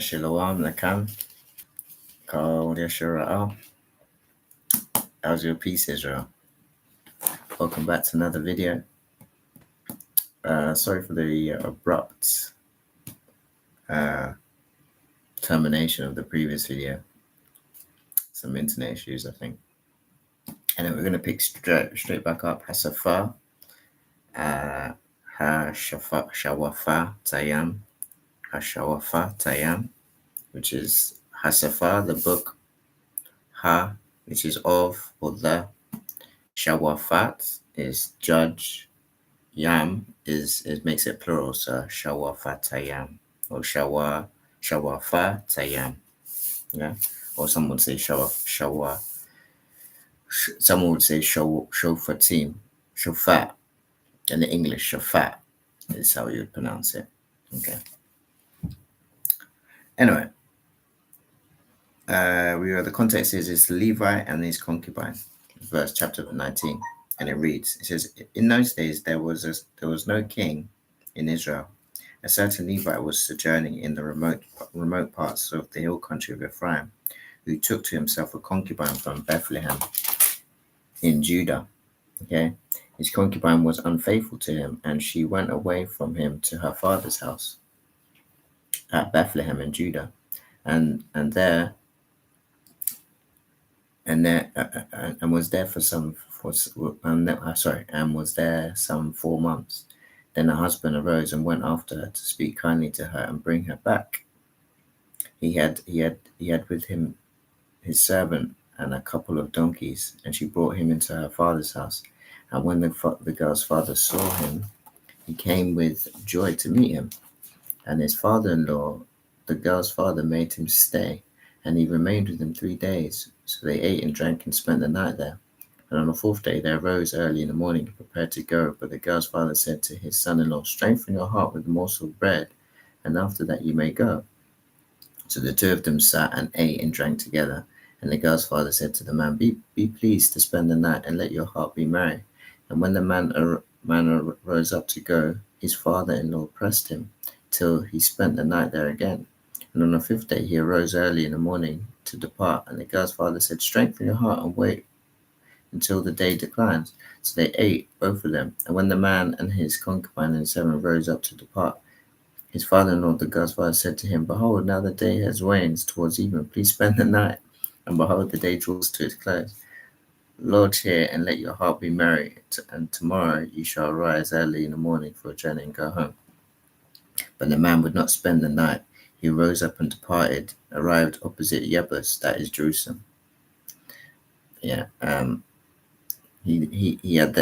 Shalom Lakan, Kol Yeshura'al. How's your peace, Israel? Welcome back to another video. Sorry for the abrupt termination of the previous video. Some internet issues, I think. And then we're going to pick straight back up. Hasafa, Shawafa Tayam, Hashawafa Tayam, which is Hasafa, the book, Ha, which is of or the, Shawafat is judge, Yam it makes it plural, so Shawafatayam or Shawafatayam. Yeah, or someone would say someone would say Shofatim, Shofat. In the English, Shofat is how you would pronounce it. Okay. Anyway, the context is Levi and his concubine, verse chapter 19, and it reads. It says, "In those days there was no king in Israel. A certain Levi was sojourning in the remote parts of the hill country of Ephraim, who took to himself a concubine from Bethlehem in Judah. Okay, his concubine was unfaithful to him, and she went away from him to her father's house at Bethlehem in Judah, and was there some 4 months. Then her husband arose and went after her to speak kindly to her and bring her back. He had with him his servant and a couple of donkeys, and she brought him into her father's house. And when the girl's father saw him, he came with joy to meet him. And his father-in-law, the girl's father, made him stay, and he remained with them 3 days. So they ate and drank and spent the night there. And on the 4th day they arose early in the morning and prepared to go. But the girl's father said to his son-in-law, 'Strengthen your heart with a morsel of bread, and after that you may go.' So the two of them sat and ate and drank together. And the girl's father said to the man, 'Be pleased to spend the night, and let your heart be merry.' And when the man rose up to go, his father-in-law pressed him till he spent the night there again. And on the 5th day he arose early in the morning to depart. And the girl's father said, 'Strengthen your heart and wait until the day declines.' So they ate, both of them. And when the man and his concubine and his servant rose up to depart, his father-in-law, the girl's father, said to him, 'Behold, now the day has waned towards evening. Please spend the night.' And behold, the day draws to its close. Lodge here and let your heart be merry. And tomorrow you shall rise early in the morning for a journey and go home.' But the man would not spend the night. He rose up and departed, arrived opposite Jebus, that is Jerusalem. Yeah. He had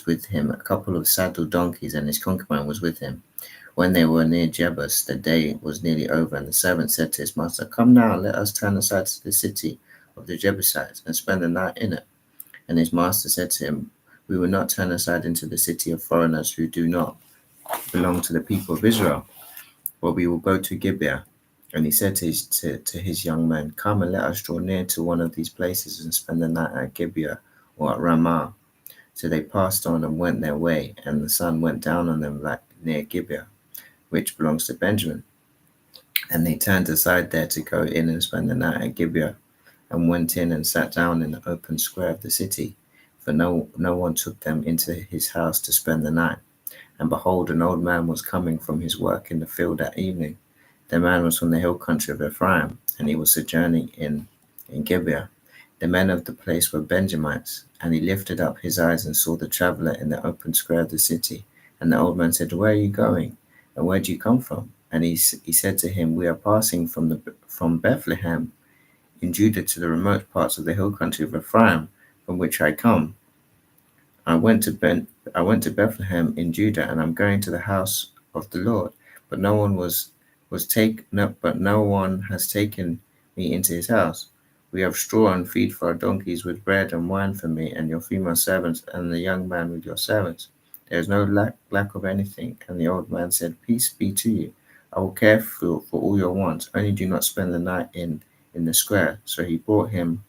with him a couple of saddled donkeys, and his concubine was with him. When they were near Jebus, the day was nearly over, and the servant said to his master, 'Come now, let us turn aside to the city of the Jebusites and spend the night in it.' And his master said to him, 'We will not turn aside into the city of foreigners who do not belong to the people of Israel, but we will go to Gibeah.' And he said to his young men, 'Come and let us draw near to one of these places and spend the night at Gibeah or at Ramah.' So they passed on and went their way, and the sun went down on them like near Gibeah, which belongs to Benjamin. And they turned aside there to go in and spend the night at Gibeah, and went in and sat down in the open square of the city, for no one took them into his house to spend the night. And behold, an old man was coming from his work in the field that evening. The man was from the hill country of Ephraim, and he was sojourning in Gibeah. The men of the place were Benjamites, and he lifted up his eyes and saw the traveler in the open square of the city. And the old man said, 'Where are you going, and where do you come from?' And he said to him, 'We are passing from Bethlehem in Judah to the remote parts of the hill country of Ephraim, from which I come. I went to Bethlehem in Judah, and I'm going to the house of the Lord, but no one has taken me into his house. We have straw and feed for our donkeys, with bread and wine for me and your female servants, and the young man with your servants. There is no lack of anything.' And the old man said, 'Peace be to you. I will care for all your wants. Only do not spend the night in the square.' So he brought him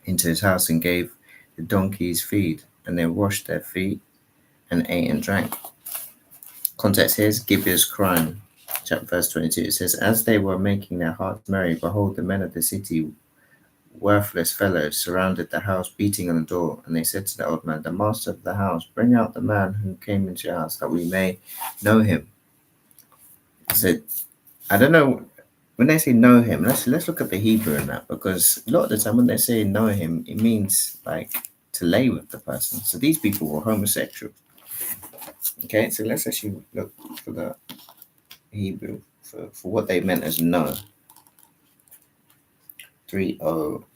into his house and gave the donkeys feed, and they washed their feet and ate and drank." Context here is Gibeah's crime, chapter verse 22, it says, as they were making their hearts merry, behold, the men of the city, worthless fellows, surrounded the house, beating on the door. And they said to the old man, the master of the house, bring out the man who came into your house, that we may know him. So I don't know, when they say know him, let's look at the Hebrew in that, because a lot of the time when they say know him, it means like to lay with the person. So these people were homosexual. Okay, so let's actually look for the Hebrew for what they meant as know. 3030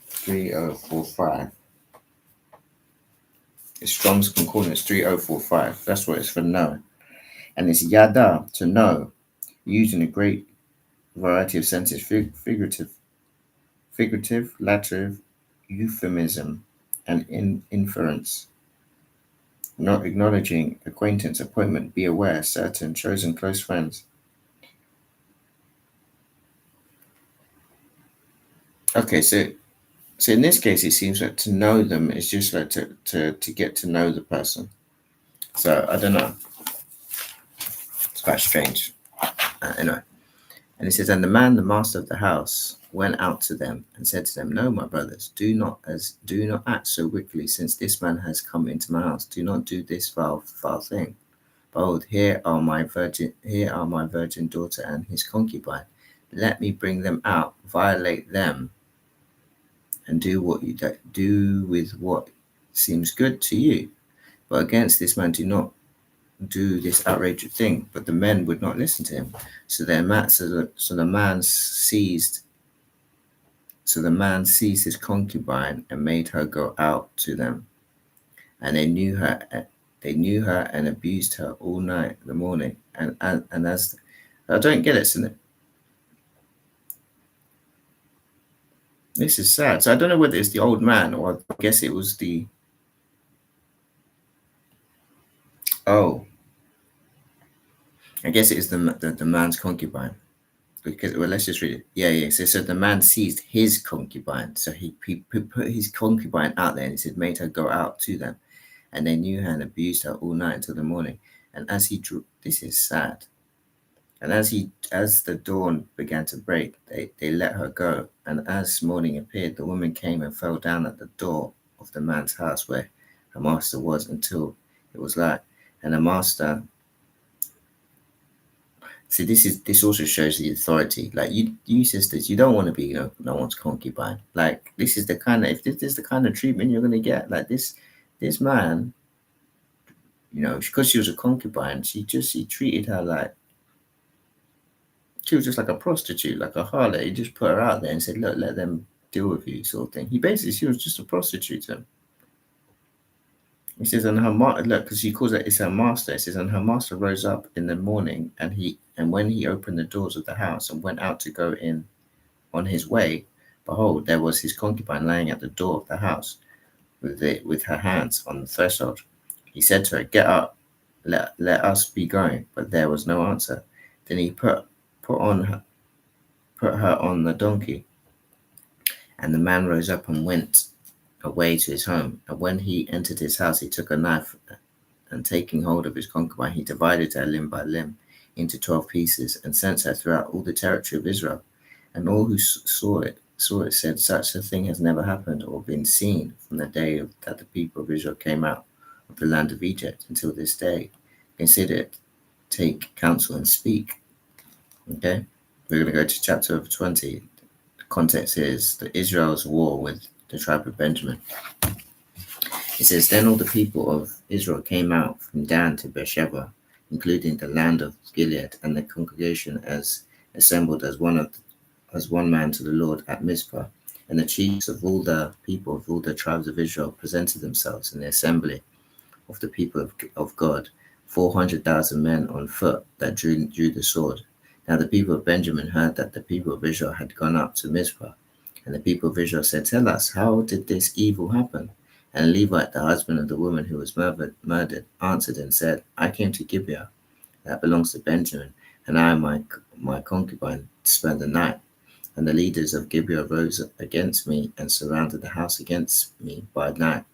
3045. It's Strong's Concordance 3045. That's what it's for know. And it's yada, to know, used in a great variety of senses, figurative, lative, euphemism, and inference. Not acknowledging acquaintance, appointment, be aware, certain, chosen, close friends. Okay, so in this case, it seems like to know them is just like to get to know the person. So I don't know. It's quite strange. Anyway, and it says, and the man, the master of the house, went out to them and said to them, no, my brothers, do not act so wickedly, since this man has come into my house. Do not do this foul thing. Behold, here are my virgin daughter and his concubine. Let me bring them out, violate them, and do what you do with what seems good to you. But against this man do not do this outrageous thing. But the men would not listen to him. So the man seized his concubine and made her go out to them. And they knew her and abused her all night, the morning. And as I don't get it, so this is sad. So I don't know whether it's the old man, or I guess it was the I guess it is the man's concubine. Because, well, let's just read it. Yeah. So the man seized his concubine. So he put his concubine out there, and he said, made her go out to them. And they knew her and abused her all night until the morning. And as he drew, this is sad. And as the dawn began to break, they let her go. And as morning appeared, the woman came and fell down at the door of the man's house where her master was until it was light. And the master, see, this also shows the authority. Like you sisters, you don't want to be no one's concubine. Like this is the kind of, if this is the kind of treatment you're gonna get, like this man, because she was a concubine, he treated her like she was just like a prostitute, like a harlot. He just put her out there and said, look, let them deal with you, sort of thing. She was just a prostitute to him. He says, and her look, because she calls it's her master. It says, and her master rose up in the morning, and when he opened the doors of the house and went out to go in on his way, behold, there was his concubine lying at the door of the house with her hands on the threshold. He said to her, get up, let us be going. But there was no answer. Then he put her on the donkey, and the man rose up and went away to his home. And when he entered his house, he took a knife, and taking hold of his concubine, he divided her limb by limb into 12 pieces, and sent her throughout all the territory of Israel. And all who saw it said, such a thing has never happened or been seen from the day that the people of Israel came out of the land of Egypt until this day. Consider it, take counsel, and speak. Okay, we're going to go to chapter 20. The context is the Israel's war with the tribe of Benjamin. It says, then all the people of Israel came out from Dan to Beersheba, including the land of Gilead, and the congregation as assembled as one man to the Lord at Mizpah. And the chiefs of all the people of all the tribes of Israel presented themselves in the assembly of the people of God, 400,000 men on foot that drew the sword. Now the people of Benjamin heard that the people of Israel had gone up to Mizpah. And the people of Israel said, tell us, how did this evil happen? And Levite, the husband of the woman who was murdered, answered and said, I came to Gibeah, that belongs to Benjamin, and I and my concubine spent the night. And the leaders of Gibeah rose against me and surrounded the house against me by night.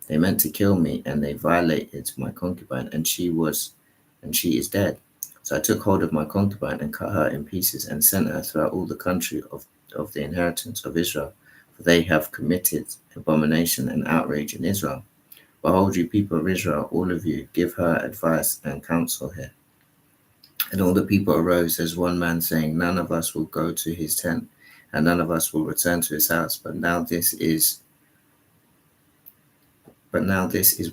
They meant to kill me, and they violated my concubine, and she is dead. So I took hold of my concubine and cut her in pieces and sent her throughout all the country of the inheritance of Israel, for they have committed abomination and outrage in Israel. Behold, you people of Israel, all of you, give her advice and counsel here. And all the people arose as one man, saying, none of us will go to his tent, and none of us will return to his house. But now this is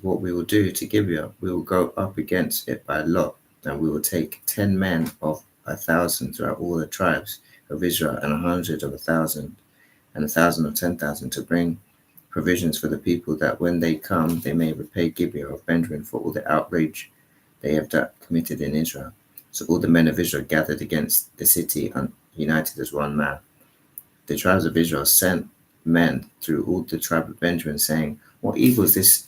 what we will do to Gibeah. We will go up against it by lot, and we will take 10 men of 1,000 throughout all the tribes of Israel, and 100 of 1,000, and 1,000 of 10,000, to bring provisions for the people, that when they come, they may repay Gibeah of Benjamin for all the outrage they have committed in Israel. So all the men of Israel gathered against the city and united as one man. The tribes of Israel sent men through all the tribe of Benjamin, saying, what evil is this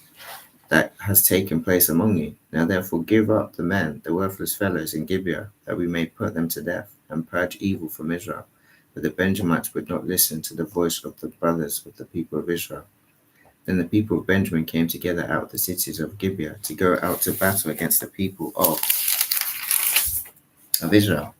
that has taken place among you? Now therefore give up the men, the worthless fellows in Gibeah, that we may put them to death, and purge evil from Israel. But the Benjamites would not listen to the voice of the brothers of the people of Israel. Then the people of Benjamin came together out of the cities of Gibeah to go out to battle against the people of Israel.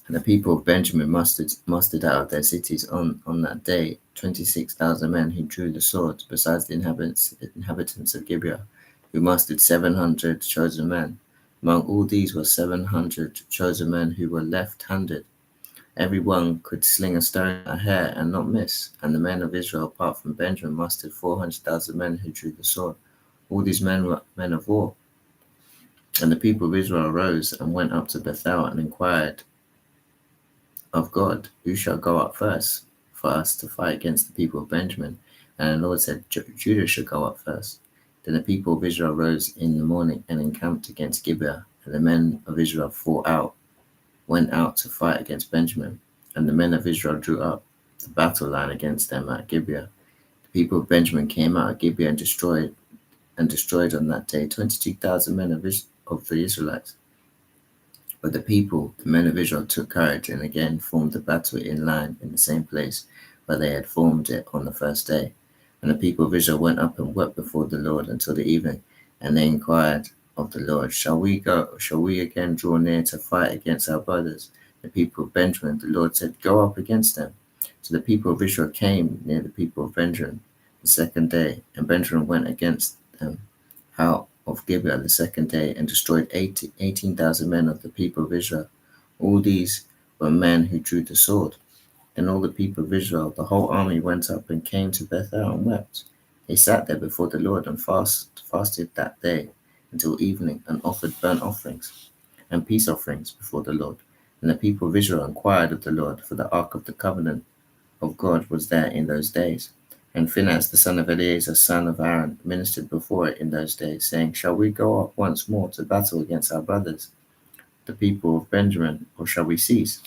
And the people of Benjamin mustered out of their cities on that day 26,000 men who drew the sword, besides the inhabitants of Gibeah, who mustered 700 chosen men. Among all these were 700 chosen men who were left-handed. Every one could sling a stone a hair and not miss. And the men of Israel, apart from Benjamin, mustered 400,000 men who drew the sword. All these men were men of war. And the people of Israel arose and went up to Bethel and inquired of God, who shall go up first for us to fight against the people of Benjamin? And the Lord said, Judah shall go up first. Then the people of Israel rose in the morning and encamped against Gibeah. And the men of Israel went out to fight against Benjamin. And the men of Israel drew up the battle line against them at Gibeah. The people of Benjamin came out of Gibeah and destroyed on that day 22,000 men of the Israelites. But the men of Israel, took courage and again formed the battle in line in the same place where they had formed it on the first day. And the people of Israel went up and wept before the Lord until the evening, and they inquired of the Lord, shall we again draw near to fight against our brothers, the people of Benjamin? The Lord said, go up against them. So the people of Israel came near the people of Benjamin the second day, and Benjamin went against them out of Gibeah the second day and destroyed 18,000 men of the people of Israel. All these were men who drew the sword. Then all the people of Israel, the whole army, went up and came to Bethel and wept. They sat there before the Lord and fasted that day until evening, and offered burnt offerings and peace offerings before the Lord. And the people of Israel inquired of the Lord, for the ark of the covenant of God was there in those days. And Phinehas, the son of Eleazar, son of Aaron, ministered before it in those days, saying, shall we go up once more to battle against our brothers, the people of Benjamin, or shall we cease?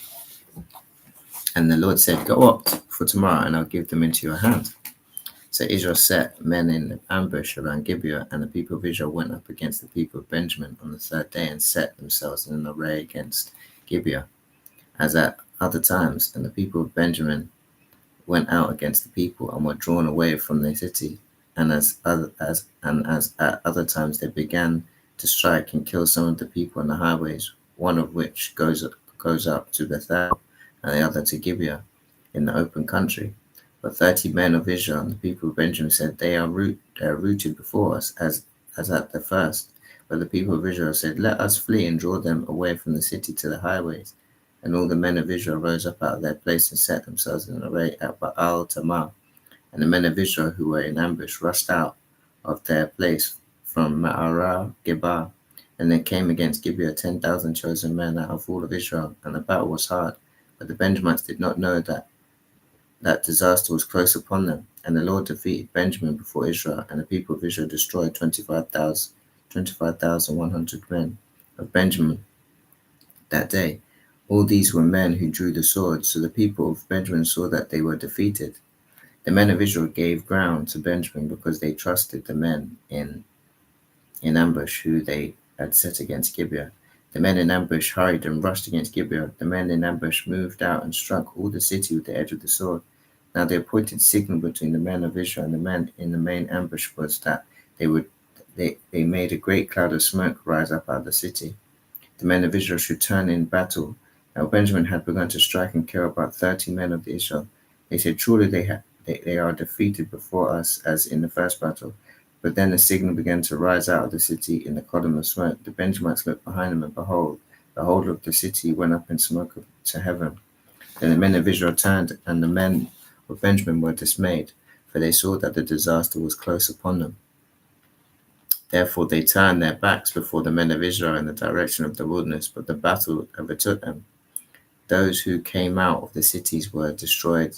And the Lord said, go up for tomorrow, and I'll give them into your hand. So Israel set men in ambush around Gibeah, and the people of Israel went up against the people of Benjamin on the third day and set themselves in an array against Gibeah, as at other times. And the people of Benjamin went out against the people and were drawn away from their city. And as at other times they began to strike and kill some of the people on the highways, one of which goes up to Bethel, and the other to Gibeah in the open country. But 30 men of Israel and the people of Benjamin said, they are rooted before us as at the first. But the people of Israel said, let us flee and draw them away from the city to the highways. And all the men of Israel rose up out of their place and set themselves in array at Baal Tamar. And the men of Israel who were in ambush rushed out of their place from Ma'arah Gebah. And they came against Gibeah 10,000 chosen men out of all of Israel, and the battle was hard. But the Benjamites did not know that disaster was close upon them. And the Lord defeated Benjamin before Israel, and the people of Israel destroyed 25,100 men of Benjamin that day. All these were men who drew the sword, so the people of Benjamin saw that they were defeated. The men of Israel gave ground to Benjamin because they trusted the men in ambush who they had set against Gibeah. The men in ambush hurried and rushed against Gibeah. The men in ambush moved out and struck all the city with the edge of the sword. Now the appointed signal between the men of Israel and the men in the main ambush was that they made a great cloud of smoke rise up out of the city. The men of Israel should turn in battle. Now Benjamin had begun to strike and kill about 30 men of Israel. They said, surely they are defeated before us as in the first battle. But then the signal began to rise out of the city in the column of smoke. The Benjamites looked behind them, and behold, the whole of the city went up in smoke to heaven. Then the men of Israel turned, and the men of Benjamin were dismayed, for they saw that the disaster was close upon them. Therefore they turned their backs before the men of Israel in the direction of the wilderness, but the battle overtook them. Those who came out of the cities were destroying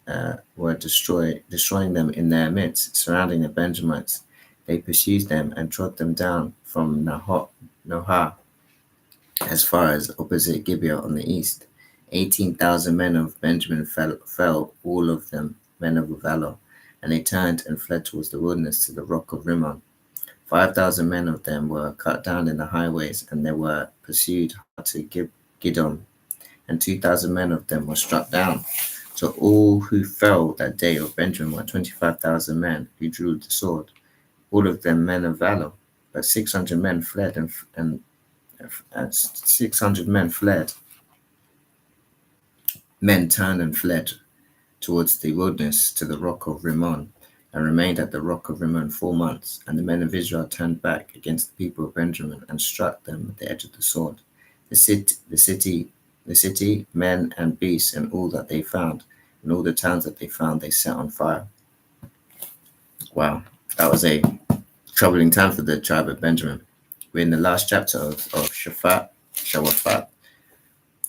them in their midst, surrounding the Benjamites. They pursued them and trod them down from Nohah as far as opposite Gibeah on the east. 18,000 men of Benjamin fell, all of them men of valor, and they turned and fled towards the wilderness to the rock of Rimmon. 5,000 men of them were cut down in the highways, and they were pursued to Gidom, and 2,000 men of them were struck down. So all who fell that day of Benjamin were 25,000 men who drew the sword, all of them men of valor. But 600 men fled, and 600 men fled. Men turned and fled towards the wilderness to the rock of Rimmon, and remained at the rock of Rimmon 4 months. And the men of Israel turned back against the people of Benjamin and struck them with the edge of the sword. The city, men and beasts, and all that they found, and all the towns that they found, they set on fire. Wow, that was a troubling time for the tribe of Benjamin. We're in the last chapter of Shaphat,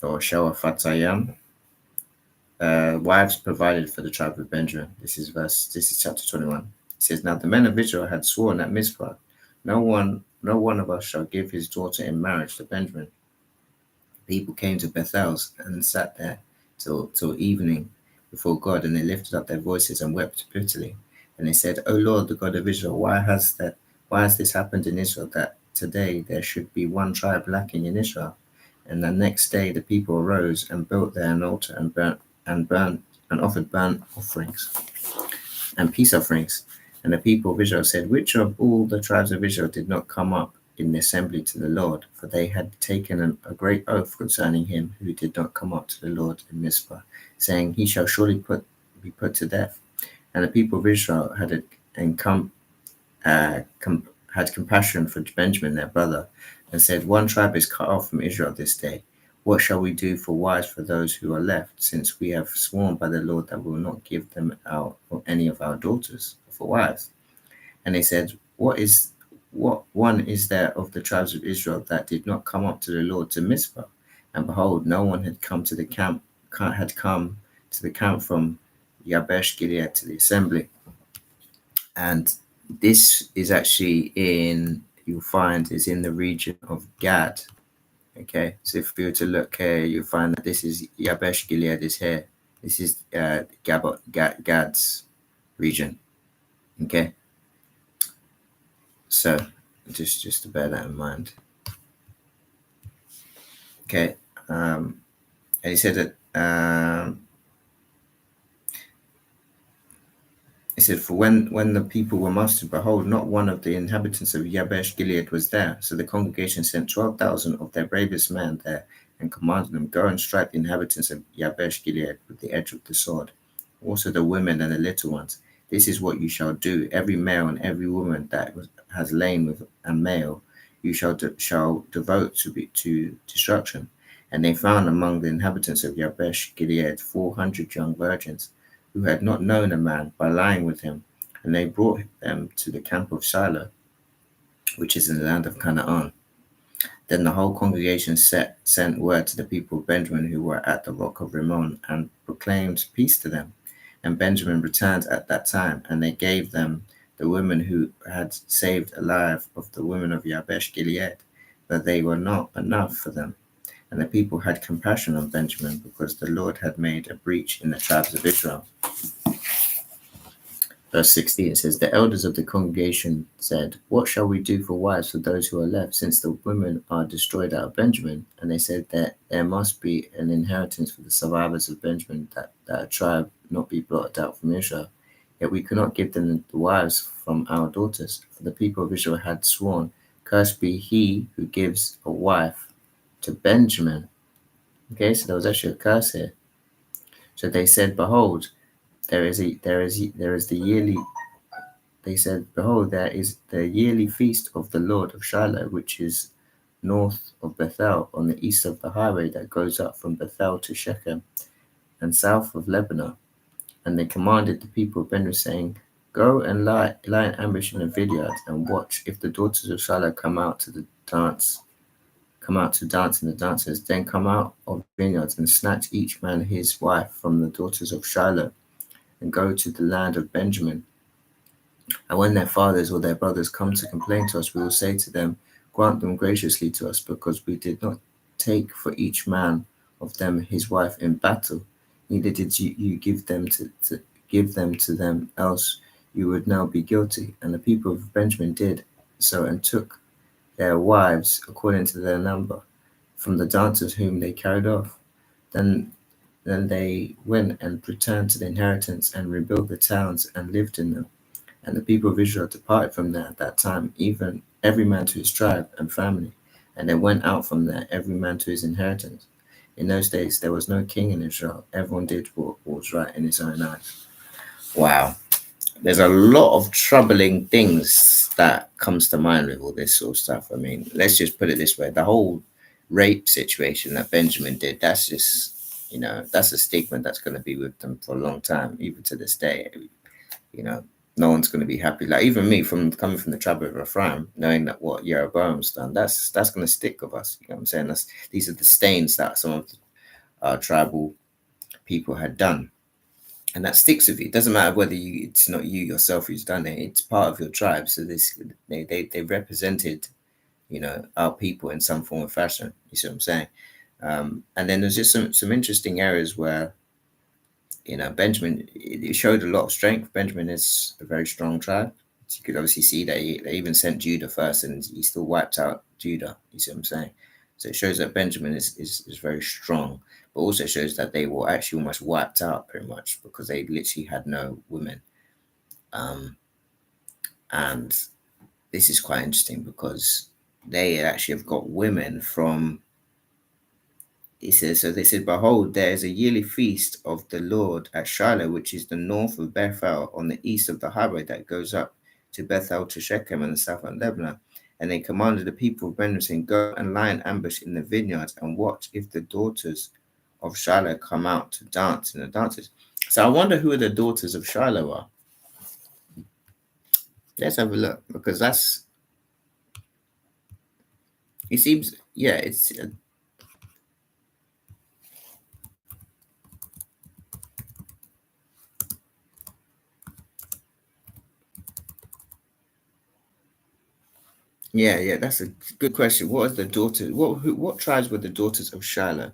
or Shawafatayam. Wives provided for the tribe of Benjamin. This is chapter 21. It says, now the men of Israel had sworn at Mizpah, no one of us shall give his daughter in marriage to Benjamin. People came to Bethel's and sat there till evening before God, and they lifted up their voices and wept bitterly. And they said, O Lord, the God of Israel, why has this happened in Israel, that today there should be one tribe lacking in Israel? And the next day the people arose and built there an altar and offered burnt offerings and peace offerings. And the people of Israel said, which of all the tribes of Israel did not come up in the assembly to the Lord? For they had taken a great oath concerning him who did not come up to the Lord in Mizpah, saying, he shall surely be put to death. And the people of Israel had compassion for Benjamin their brother, and said, one tribe is cut off from Israel this day. What shall we do for wives for those who are left, since we have sworn by the Lord that we will not give them out or any of our daughters for wives? And they said, what one is there of the tribes of Israel that did not come up to the Lord to Mizpah? And behold, no one had come to the camp from Yabesh Gilead to the assembly. And this is actually you'll find is in the region of Gad. Okay, so if you were to look here, you'll find that this is Yabesh Gilead is here. This is Gad's region. Okay, so just to bear that in mind. Okay, and he said that he said, for when the people were mustered, behold, not one of the inhabitants of Yabesh Gilead was there. So the congregation sent 12,000 of their bravest men there, and commanded them, go and strike the inhabitants of Yabesh Gilead with the edge of the sword, also the women and the little ones. This is what you shall do. Every male and every woman that has lain with a male, you shall devote to destruction. And they found among the inhabitants of Yabesh Gilead 400 young virgins, who had not known a man, by lying with him, and they brought them to the camp of Shiloh, which is in the land of Canaan. Then the whole congregation sent word to the people of Benjamin who were at the rock of Rimmon, and proclaimed peace to them. And Benjamin returned at that time, and they gave them the women who had saved alive of the women of Yabesh Gilead, but they were not enough for them. And the people had compassion on Benjamin, because the Lord had made a breach in the tribes of Israel. Verse 16, it says, the elders of the congregation said, what shall we do for wives for those who are left, since the women are destroyed out of Benjamin? And they said that there must be an inheritance for the survivors of Benjamin, that a tribe not be blotted out from Israel. Yet we could not give them the wives from our daughters, for the people of Israel had sworn, cursed be he who gives a wife to Benjamin. Okay, so there was actually a curse here. So they said, behold, there is the yearly they said, behold, there is the yearly feast of the Lord of Shiloh, which is north of Bethel, on the east of the highway that goes up from Bethel to Shechem, and south of Lebanon. And they commanded the people of Benjamin, saying, go and lie in ambush in the vineyard, and watch if the daughters of Shiloh come out to dance in the dances, then come out of the vineyards and snatch each man his wife from the daughters of Shiloh, and go to the land of Benjamin. And when their fathers or their brothers come to complain to us, we will say to them, grant them graciously to us, because we did not take for each man of them his wife in battle, neither did you give them to them, else you would now be guilty. And the people of Benjamin did so, and took their wives according to their number from the dancers whom they carried off. Then then they went and returned to the inheritance, and rebuilt the towns, and lived in them. And the people of Israel departed from there at that time, even every man to his tribe and family. And they went out from there, every man to his inheritance. In those days, there was no king in Israel. Everyone did what was right in his own eyes. Wow. There's a lot of troubling things that comes to mind with all this sort of stuff. I mean, let's just put it this way. The whole rape situation that Benjamin did, that's just, that's a stigma that's going to be with them for a long time, even to this day. You know, no one's going to be happy. Like even me, from coming from the tribe of Ephraim, knowing that what Jeroboam's done, that's going to stick with us. You know what I'm saying? These are the stains that some of our tribal people had done, and that sticks with you. It doesn't matter whether it's not you yourself who's done it; it's part of your tribe. So they represented, our people in some form or fashion. You see what I'm saying? And then there's just some interesting areas where Benjamin, it showed a lot of strength. Benjamin is a very strong tribe. So you could obviously see that they even sent Judah first, and he still wiped out Judah. You see what I'm saying? So it shows that Benjamin is very strong, but also shows that they were actually almost wiped out pretty much, because they literally had no women. And this is quite interesting, because they actually have got women from. He says, so they said, behold, there is a yearly feast of the Lord at Shiloh, which is the north of Bethel, on the east of the highway that goes up to Bethel to Shechem, and the south of Lebanon. And they commanded the people of Benjamin, saying, go and lie in ambush in the vineyards, and watch if the daughters of Shiloh come out to dance in the dances. So I wonder who the daughters of Shiloh are. Let's have a look, because it seems, yeah, it's yeah, that's a good question. What is the daughters? What tribes were the daughters of Shiloh?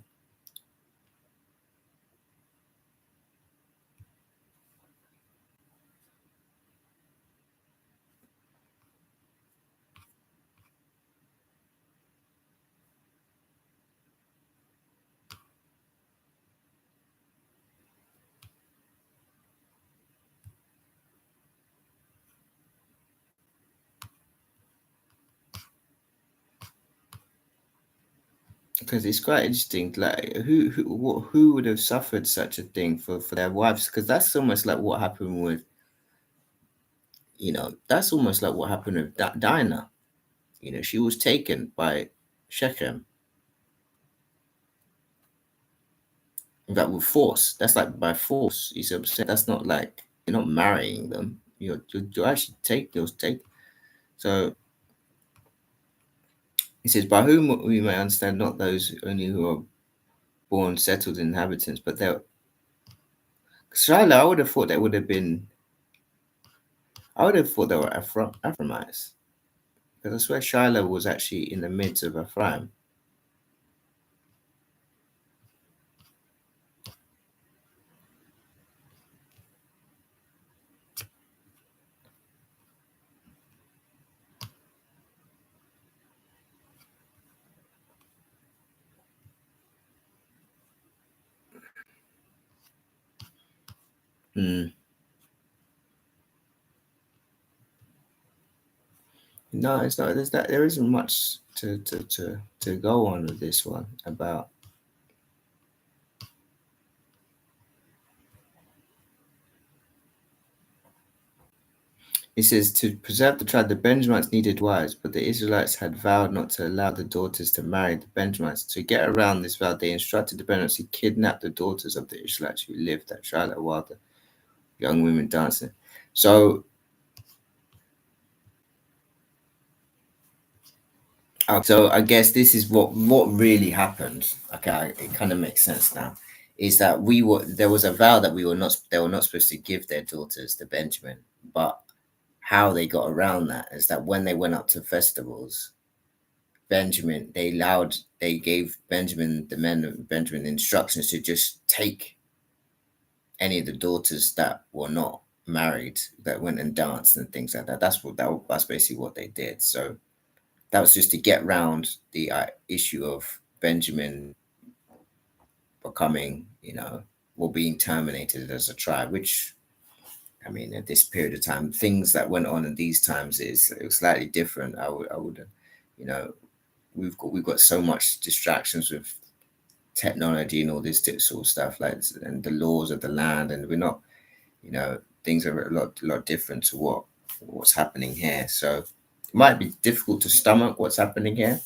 Because it's quite interesting, like who would have suffered such a thing for their wives? Because that's almost like what happened with, that's almost like what happened with Dinah. She was taken by Shechem, in fact, with force. That's like by force. You see what I'm saying? That's not like you're not marrying them. You actually take those take. So he says, by whom we may understand not those only who are born settled inhabitants, but they're Shiloh. I would have thought that would have been. I would have thought they were Ephraimites, because I swear Shiloh was actually in the midst of Ephraim. Mm. No, it's not. There isn't much to go on with this one about. It says to preserve the tribe, the Benjamites needed wives, but the Israelites had vowed not to allow the daughters to marry the Benjamites. To get around this vow, they instructed the Benjamites to kidnap the daughters of the Israelites who lived at Shiloh while the young women dancing. So, so I guess this is what really happened. Okay, it kind of makes sense now. Is that there was a vow that they were not supposed to give their daughters to Benjamin, but how they got around that is that when they went up to festivals, they gave Benjamin, the men of Benjamin, instructions to just take any of the daughters that were not married that went and danced and things like that. That's basically what they did. So that was just to get round the issue of Benjamin becoming, or being terminated as a tribe, which I mean, at this period of time, things that went on in these times it was slightly different. I would, you know, we've got so much distractions with technology and all this sort of stuff, like and the laws of the land, and we're not, things are a lot different to what's happening here. So it might be difficult to stomach what's happening here,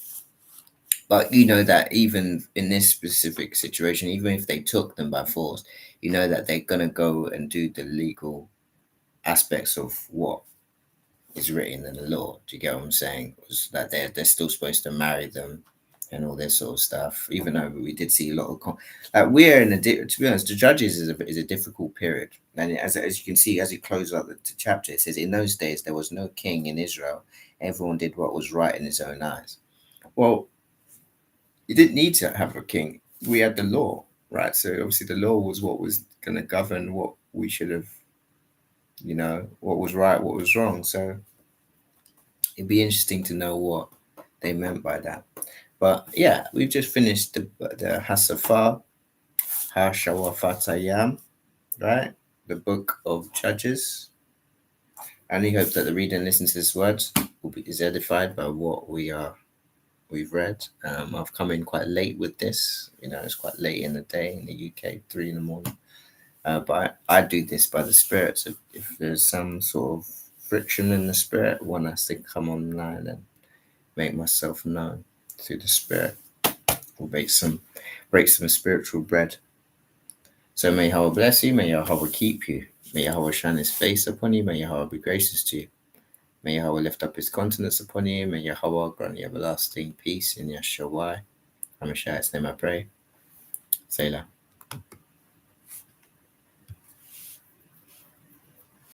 but you know that even in this specific situation, even if they took them by force, you know that they're gonna go and do the legal aspects of what is written in the law. Do you get what I'm saying? Was that they're still supposed to marry them and all this sort of stuff. Even though we did see a lot of like we're in to be honest, the Judges is a difficult period, and as you can see as you close out the chapter, it says in those days there was no king in Israel. Everyone did what was right in his own eyes. Well, you didn't need to have a king. We had the law, right? So obviously the law was what was going to govern what we should have, what was right, what was wrong. So it'd be interesting to know what they meant by that. But yeah, we've just finished the Hasafah, Hashawafatayam, right? The book of Judges. And we hope that the reader and listen to this word is edified by what we've read. I've come in quite late with this. It's quite late in the day in the UK, 3 in the morning. But I do this by the Spirit. So if there's some sort of friction in the Spirit, one has to come online and make myself known through the Spirit. We'll break some spiritual bread. So may Yahweh bless you, may Yahweh keep you, may Yahweh shine his face upon you, may Yahweh be gracious to you, may Yahweh lift up his countenance upon you, may Yahweh grant you everlasting peace in Yeshua. Amashai's name I pray. Selah.